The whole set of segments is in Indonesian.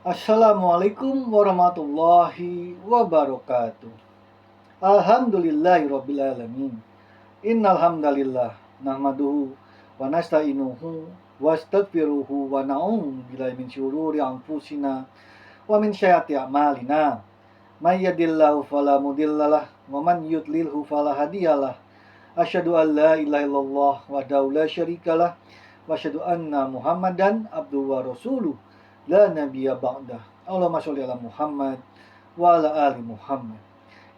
Assalamualaikum warahmatullahi wabarakatuh. Alhamdulillahirrabbilalamin. Innal hamdalillah nahmaduhu wa nasta'inuhu wa astaghfiruhu wa na'udzu billahi min syururi anfusina wa min sayyiati a'malina. May yahdihillahu fala mudhillalah wa man yudlilhu fala hadiyalah. Asyhadu an la ilaha illallah wahdahu la syarikalah wa asyhadu anna Muhammadan abduhu wa rasuluh la nabiyya ba'dah. Allahumma sholli ala Muhammad wa ala ali Muhammad.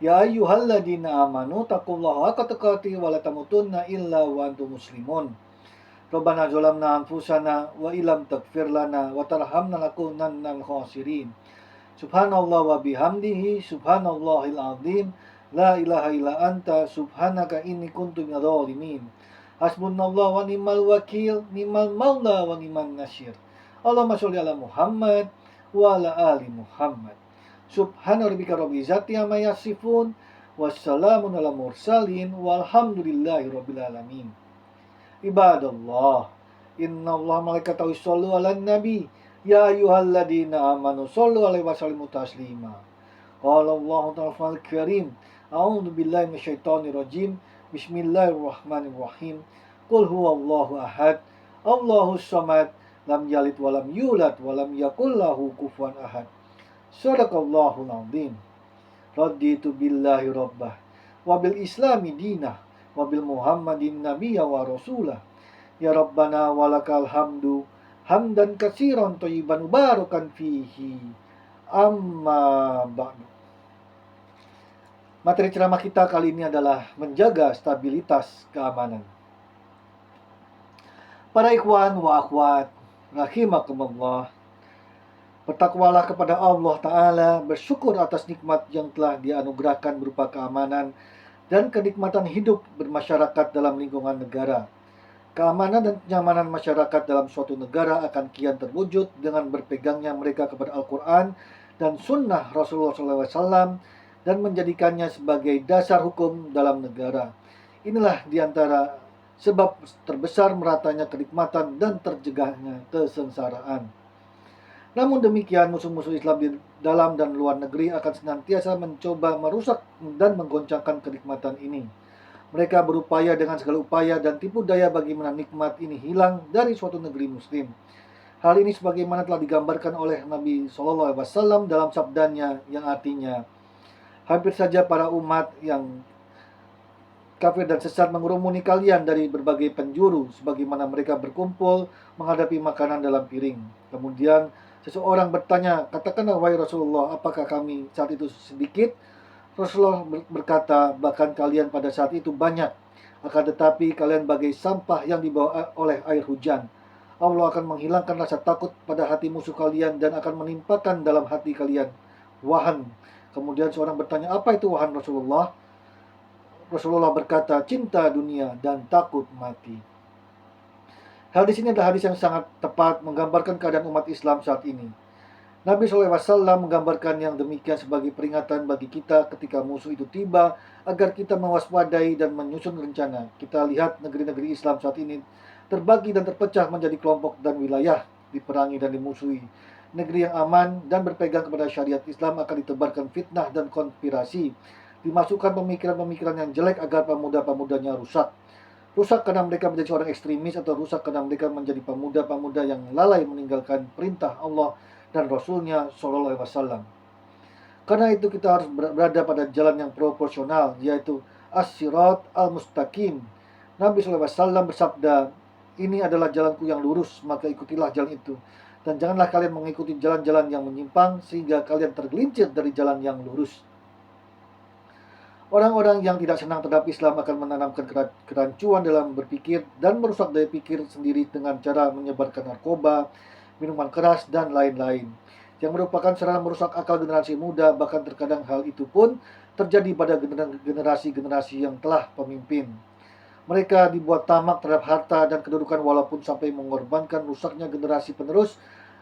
Ya ayyuhalladzina amanu taqullaha haqqa tuqatih wa la tamutunna illa wa antum muslimun. Rabbana zalamna anfusana wa illam taghfir lana wa tarhamna lakunanna minal khasirin. Subhanallah wa bihamdihi subhanallahil azim. La ilaha illa anta subhanaka inni kuntu minadh dhalimin. Hasbunallah wa ni'mal wakil, ni'mal maula wa ni'man nasyir. Allahumma sholli ala Muhammad wa ala ali Muhammad. Subhana rabbika rabbil izzati amma yasifun, wassalamun ala mursalin, walhamdulillahi rabbil alamin. Ibadallah, innallaha malaikatahu yushollu 'alan nabi, ya ayyuhalladzina amanu shollu 'alaihi wa sallimu taslima. Qala Allah ta'ala fil karim, a'udzu billahi minasyaitonir rajim. Bismillahirrahmanirrahim. Qul huwallahu ahad, Allahus samad, lam yalid walam yulad walam yakul lahu kufuwan ahad. Shadaqallahul azim. Raditu billahi rabbah wa bil islami dinah wa bil muhammadin nabiyya wa rasulah. Ya rabbana walakal hamdu hamdan katsiran thayyiban mubarakan fihi. Amma ba'du. Materi ceramah kita kali ini adalah menjaga stabilitas keamanan. Para ikhwan wa akhwat rahimakumullah, bertakwalah kepada Allah Ta'ala, bersyukur atas nikmat yang telah dianugerahkan berupa keamanan dan kenikmatan hidup bermasyarakat dalam lingkungan negara. Keamanan dan kenyamanan masyarakat dalam suatu negara akan kian terwujud dengan berpegangnya mereka kepada Al-Quran dan Sunnah Rasulullah SAW dan menjadikannya sebagai dasar hukum dalam negara. Inilah diantara sebab terbesar meratanya kenikmatan dan terjegahnya kesengsaraan. Namun demikian, musuh-musuh Islam di dalam dan luar negeri akan senantiasa mencoba merusak dan menggoncangkan kenikmatan ini. Mereka berupaya dengan segala upaya dan tipu daya bagaimana nikmat ini hilang dari suatu negeri muslim. Hal ini sebagaimana telah digambarkan oleh Nabi SAW dalam sabdanya yang artinya, hampir saja para umat yang kafir dan sesat mengerumuni kalian dari berbagai penjuru, sebagaimana mereka berkumpul menghadapi makanan dalam piring. Kemudian seseorang bertanya, katakanlah wahai Rasulullah, apakah kami saat itu sedikit? Rasulullah berkata, bahkan kalian pada saat itu banyak, akan tetapi kalian bagai sampah yang dibawa oleh air hujan. Allah akan menghilangkan rasa takut pada hati musuh kalian dan akan menimpakan dalam hati kalian wahan. Kemudian seorang bertanya, apa itu wahan Rasulullah? Rasulullah berkata, cinta dunia dan takut mati. Hadis ini adalah hadis yang sangat tepat menggambarkan keadaan umat Islam saat ini. Nabi SAW menggambarkan yang demikian sebagai peringatan bagi kita ketika musuh itu tiba, agar kita mewaspadai dan menyusun rencana. Kita lihat negeri-negeri Islam saat ini terbagi dan terpecah menjadi kelompok dan wilayah, diperangi dan dimusuhi. Negeri yang aman dan berpegang kepada syariat Islam akan ditebarkan fitnah dan konspirasi. Dimasukkan pemikiran-pemikiran yang jelek agar pemuda-pemudanya rusak. Rusak karena mereka menjadi seorang ekstremis, atau rusak karena mereka menjadi pemuda-pemuda yang lalai meninggalkan perintah Allah dan Rasulnya Shallallahu Alaihi Wasallam. Karena itu kita harus berada pada jalan yang proporsional, yaitu as-sirat al-mustaqim. Nabi Shallallahu Alaihi Wasallam bersabda, ini adalah jalanku yang lurus, maka ikutilah jalan itu. Dan janganlah kalian mengikuti jalan-jalan yang menyimpang, sehingga kalian tergelincir dari jalan yang lurus. Orang-orang yang tidak senang terhadap Islam akan menanamkan kerancuan dalam berpikir dan merusak daya pikir sendiri dengan cara menyebarkan narkoba, minuman keras, dan lain-lain, yang merupakan sarana merusak akal generasi muda. Bahkan terkadang hal itu pun terjadi pada generasi-generasi yang telah pemimpin. Mereka dibuat tamak terhadap harta dan kedudukan walaupun sampai mengorbankan rusaknya generasi penerus,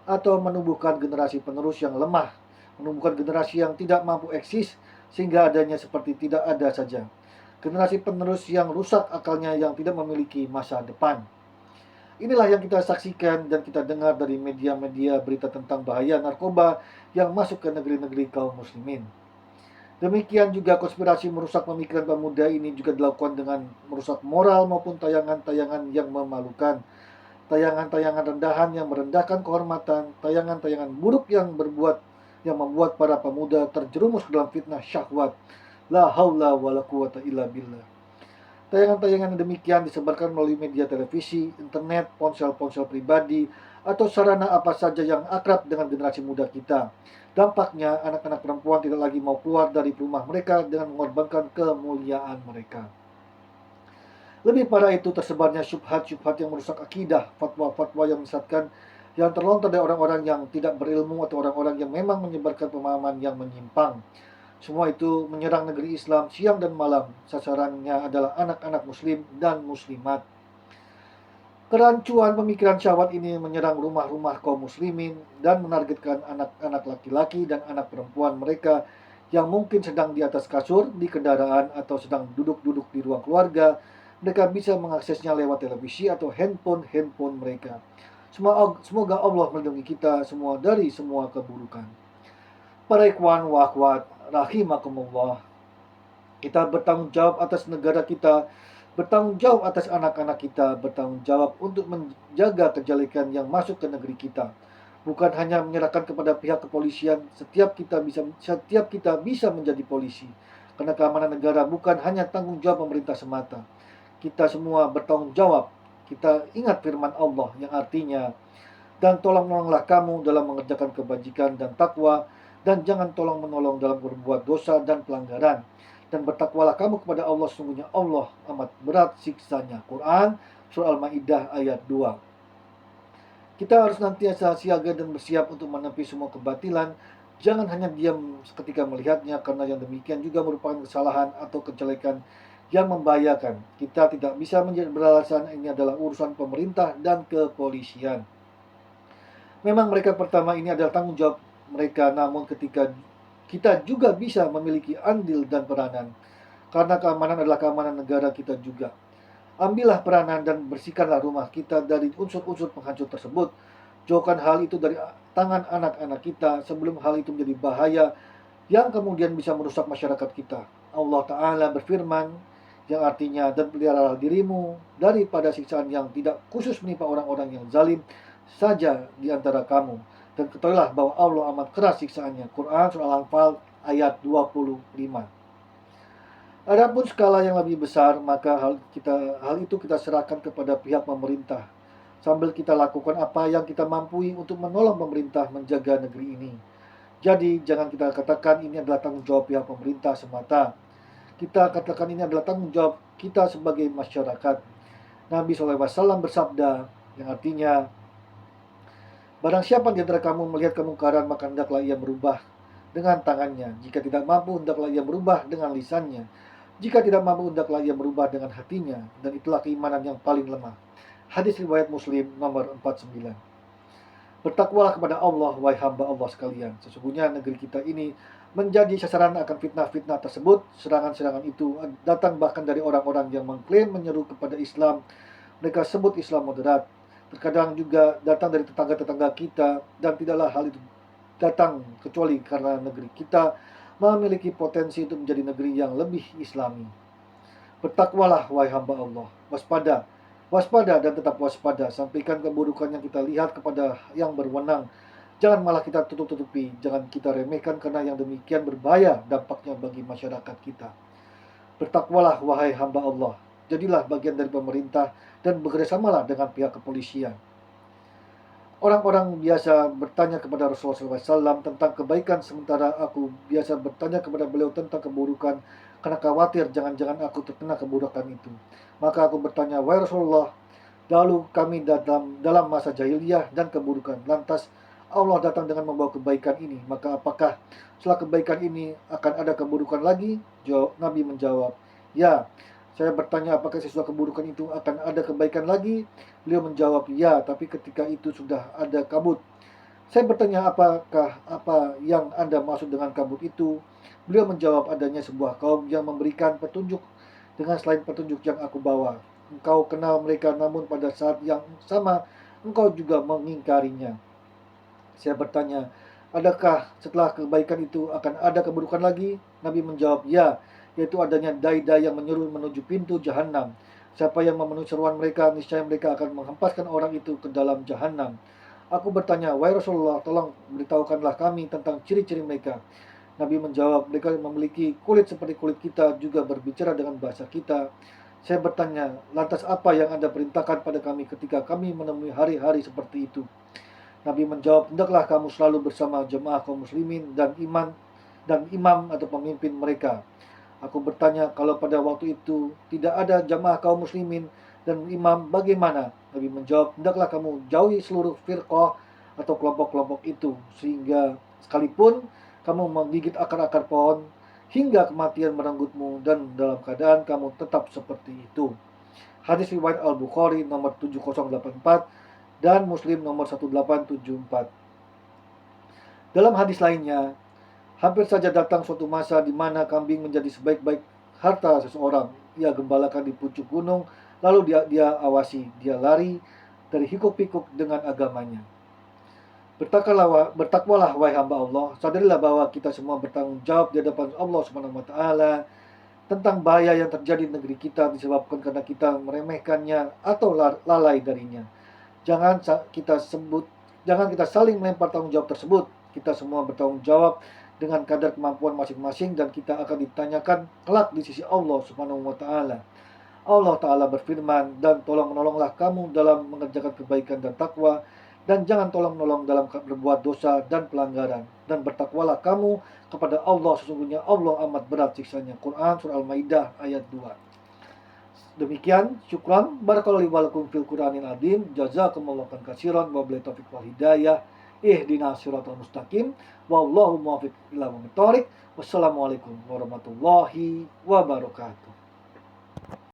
atau menumbuhkan generasi penerus yang lemah, menumbuhkan generasi yang tidak mampu eksis, sehingga adanya seperti tidak ada saja. Generasi penerus yang rusak akalnya, yang tidak memiliki masa depan. Inilah yang kita saksikan dan kita dengar dari media-media berita tentang bahaya narkoba yang masuk ke negeri-negeri kaum muslimin. Demikian juga konspirasi merusak pemikiran pemuda ini juga dilakukan dengan merusak moral maupun tayangan-tayangan yang memalukan, tayangan-tayangan rendahan yang merendahkan kehormatan, tayangan-tayangan buruk yang membuat para pemuda terjerumus dalam fitnah syahwat. La haula wala quwata illa billah. Tayangan-tayangan demikian disebarkan melalui media televisi, internet, ponsel-ponsel pribadi, atau sarana apa saja yang akrab dengan generasi muda kita. Dampaknya, anak-anak perempuan tidak lagi mau keluar dari rumah mereka dengan mengorbankan kemuliaan mereka. Lebih pada itu, tersebarnya syubhat-syubhat yang merusak akidah, fatwa-fatwa yang menyesatkan, yang terlontar dari orang-orang yang tidak berilmu atau orang-orang yang memang menyebarkan pemahaman yang menyimpang. Semua itu menyerang negeri Islam siang dan malam. Sasarannya adalah anak-anak muslim dan muslimat. Kerancuan pemikiran syahwat ini menyerang rumah-rumah kaum muslimin dan menargetkan anak-anak laki-laki dan anak perempuan mereka yang mungkin sedang di atas kasur, di kendaraan, atau sedang duduk-duduk di ruang keluarga. Mereka bisa mengaksesnya lewat televisi atau handphone mereka. Semoga Allah melindungi kita semua dari semua keburukan. Para ikhwan wa akhwat, rahimakumullah. Kita bertanggung jawab atas negara kita, bertanggung jawab atas anak-anak kita, bertanggung jawab untuk menjaga kejelekan yang masuk ke negeri kita. Bukan hanya menyerahkan kepada pihak kepolisian, setiap kita bisa menjadi polisi. Karena keamanan negara bukan hanya tanggung jawab pemerintah semata. Kita semua bertanggung jawab. Kita ingat firman Allah yang artinya, dan tolong-menolonglah kamu dalam mengerjakan kebajikan dan takwa, dan jangan tolong-menolong dalam berbuat dosa dan pelanggaran. Dan bertakwalah kamu kepada Allah, sesungguhnya Allah amat berat siksanya. Quran, Surah Al-Ma'idah ayat 2. Kita harus nantiasa siaga dan bersiap untuk menepi semua kebatilan. Jangan hanya diam ketika melihatnya, karena yang demikian juga merupakan kesalahan atau kejelekan yang membahayakan. Kita tidak bisa menjadi beralasan ini adalah urusan pemerintah dan kepolisian. Memang mereka pertama ini adalah tanggung jawab mereka, namun ketika kita juga bisa memiliki andil dan peranan. Karena keamanan adalah keamanan negara kita juga. Ambillah peranan dan bersihkanlah rumah kita dari unsur-unsur penghancur tersebut. Jauhkan hal itu dari tangan anak-anak kita sebelum hal itu menjadi bahaya yang kemudian bisa merusak masyarakat kita. Allah Ta'ala berfirman yang artinya, dan peliharalah dirimu daripada siksaan yang tidak khusus menimpa orang-orang yang zalim saja di antara kamu, dan ketahuilah bahwa Allah amat keras siksaannya. Quran Surah Al-Anfal ayat 25. Adapun skala yang lebih besar, maka hal itu kita serahkan kepada pihak pemerintah, sambil kita lakukan apa yang kita mampu untuk menolong pemerintah menjaga negeri ini. Jadi jangan kita katakan ini adalah tanggung jawab pihak pemerintah semata. Kita katakan ini adalah tanggung jawab kita sebagai masyarakat. Nabi SAW bersabda yang artinya, barang siapa di antara kamu melihat kemungkaran, maka hendaklah ia merubah dengan tangannya. Jika tidak mampu, hendaklah ia merubah dengan lisannya. Jika tidak mampu, hendaklah ia merubah dengan hatinya. Dan itulah keimanan yang paling lemah. Hadis riwayat Muslim nomor 49. Bertakwalah kepada Allah, wahai hamba Allah sekalian. Sesungguhnya negeri kita ini menjadi sasaran akan fitnah-fitnah tersebut. Serangan-serangan itu datang bahkan dari orang-orang yang mengklaim menyeru kepada Islam. Mereka sebut Islam moderat. Terkadang juga datang dari tetangga-tetangga kita, dan tidaklah hal itu datang kecuali karena negeri kita memiliki potensi untuk menjadi negeri yang lebih islami. Bertakwalah wahai hamba Allah, waspada dan tetap waspada. Sampaikan keburukan yang kita lihat kepada yang berwenang. Jangan malah kita tutup-tutupi, jangan kita remehkan, karena yang demikian berbahaya dampaknya bagi masyarakat kita. Bertakwalah wahai hamba Allah, jadilah bagian dari pemerintah dan bekerjasamalah dengan pihak kepolisian. Orang-orang biasa bertanya kepada Rasulullah SAW tentang kebaikan, sementara aku biasa bertanya kepada beliau tentang keburukan, karena khawatir jangan-jangan aku terkena keburukan itu. Maka aku bertanya, wahai Rasulullah, dahulu kami dalam masa jahiliyah dan keburukan. Lantas Allah datang dengan membawa kebaikan ini. Maka apakah setelah kebaikan ini akan ada keburukan lagi? Nabi menjawab, ya. Saya bertanya, apakah sesudah keburukan itu akan ada kebaikan lagi? Beliau menjawab, ya, tapi ketika itu sudah ada kabut. Saya bertanya, apakah apa yang Anda maksud dengan kabut itu? Beliau menjawab, adanya sebuah kaum yang memberikan petunjuk dengan selain petunjuk yang aku bawa. engkau kenal mereka, namun pada saat yang sama engkau juga mengingkarinya. Saya bertanya, adakah setelah kebaikan itu akan ada keburukan lagi? Nabi menjawab, ya, yaitu adanya dai-dai yang menyuruh menuju pintu jahanam. Siapa yang memenuhi seruan mereka, niscaya mereka akan menghempaskan orang itu ke dalam jahanam. Aku bertanya, wahai Rasulullah, tolong beritahukanlah kami tentang ciri-ciri mereka. Nabi menjawab, mereka memiliki kulit seperti kulit kita, juga berbicara dengan bahasa kita. Saya bertanya, lantas apa yang Anda perintahkan pada kami ketika kami menemui hari-hari seperti itu? Nabi menjawab, hendaklah kamu selalu bersama jemaah kaum muslimin dan imam atau pemimpin mereka. Aku bertanya, kalau pada waktu itu tidak ada jamaah kaum muslimin dan imam, bagaimana? Nabi menjawab, hendaklah kamu jauhi seluruh firqah atau kelompok-kelompok itu, sehingga sekalipun kamu menggigit akar-akar pohon hingga kematian merenggutmu, dan dalam keadaan kamu tetap seperti itu. Hadis riwayat Al-Bukhari nomor 7084 dan Muslim nomor 1874. Dalam hadis lainnya, hampir saja datang suatu masa di mana kambing menjadi sebaik-baik harta seseorang. Ia gembalakan di pucuk gunung, lalu dia awasi, dia lari dari hikuk-pikuk dengan agamanya. Bertakwalah wahai hamba Allah, sadarilah bahwa kita semua bertanggung jawab di hadapan Allah Subhanahu wa taala tentang bahaya yang terjadi di negeri kita disebabkan karena kita meremehkannya atau lalai darinya. Jangan kita sebut, jangan kita saling melempar tanggung jawab tersebut. Kita semua bertanggung jawab dengan kadar kemampuan masing-masing dan kita akan ditanyakan kelak di sisi Allah Subhanahu wa taala. Allah taala berfirman, dan tolong menolonglah kamu dalam mengerjakan kebaikan dan takwa, dan jangan tolong menolong dalam berbuat dosa dan pelanggaran, dan bertakwalah kamu kepada Allah, sesungguhnya Allah amat berat siksanya. Quran surah Al-Maidah ayat 2. Demikian, syukran, barakallahu walakum fil Qur'anil azim, jazakumullahu katsiran, wabillahi taufiq wal hidayah, ihdinas siratal mustaqim, wallahu muwaffiq ila aqwamit thoriq. Wassalamualaikum warahmatullahi wabarakatuh.